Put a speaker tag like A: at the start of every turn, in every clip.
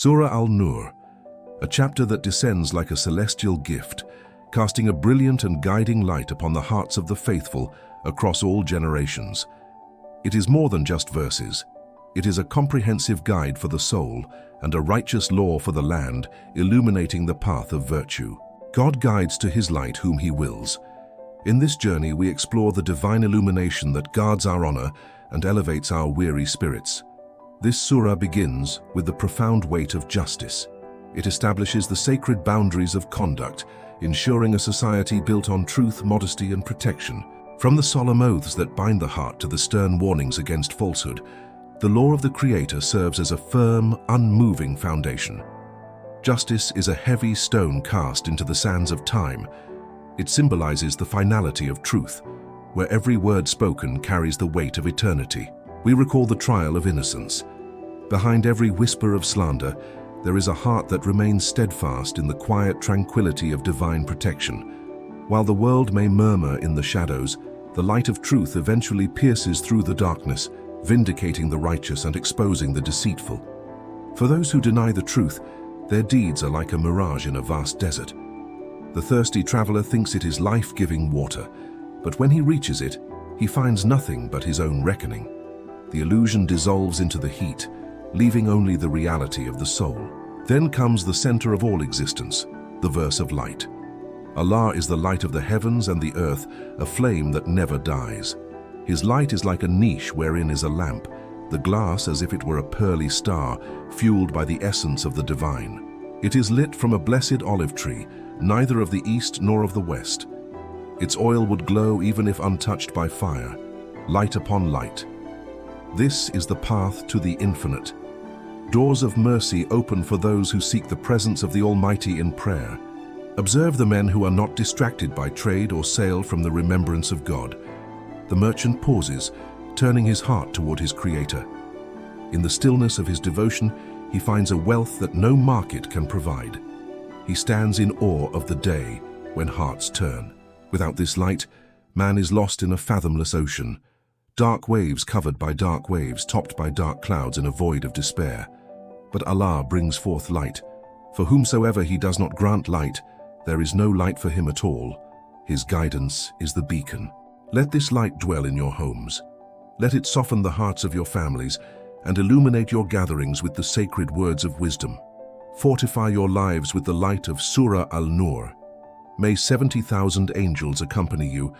A: Surah Al-Noor, a chapter that descends like a celestial gift, casting a brilliant and guiding light upon the hearts of the faithful across all generations. It is more than just verses. It is a comprehensive guide for the soul and a righteous law for the land, illuminating the path of virtue. God guides to his light whom he wills. In this journey we explore the divine illumination that guards our honor and elevates our weary spirits. This surah begins with the profound weight of justice. It establishes the sacred boundaries of conduct, ensuring a society built on truth, modesty, and protection. From the solemn oaths that bind the heart to the stern warnings against falsehood, the law of the Creator serves as a firm, unmoving foundation. Justice is a heavy stone cast into the sands of time. It symbolizes the finality of truth, where every word spoken carries the weight of eternity. We recall the trial of innocence. Behind every whisper of slander, there is a heart that remains steadfast in the quiet tranquility of divine protection. While the world may murmur in the shadows, the light of truth eventually pierces through the darkness, vindicating the righteous and exposing the deceitful. For those who deny the truth, their deeds are like a mirage in a vast desert. The thirsty traveler thinks it is life-giving water, but when he reaches it, he finds nothing but his own reckoning. The illusion dissolves into the heat, leaving only the reality of the soul. Then comes the center of all existence, the verse of light. Allah is the light of the heavens and the earth, a flame that never dies. His light is like a niche wherein is a lamp, the glass as if it were a pearly star, fueled by the essence of the divine. It is lit from a blessed olive tree, neither of the east nor of the west. Its oil would glow even if untouched by fire, light upon light. This is the path to the infinite. Doors of mercy open for those who seek the presence of the Almighty in prayer. Observe the men who are not distracted by trade or sale from the remembrance of God. The merchant pauses, turning his heart toward his Creator. In the stillness of his devotion, he finds a wealth that no market can provide. He stands in awe of the day when hearts turn. Without this light, man is lost in a fathomless ocean. Dark waves covered by dark waves, topped by dark clouds in a void of despair. But Allah brings forth light. For whomsoever he does not grant light, there is no light for him at all. His guidance is the beacon. Let this light dwell in your homes. Let it soften the hearts of your families and illuminate your gatherings with the sacred words of wisdom. Fortify your lives with the light of Surah Al-Noor. May 70,000 angels accompany you,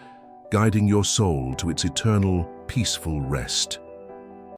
A: guiding your soul to its eternal, peaceful rest.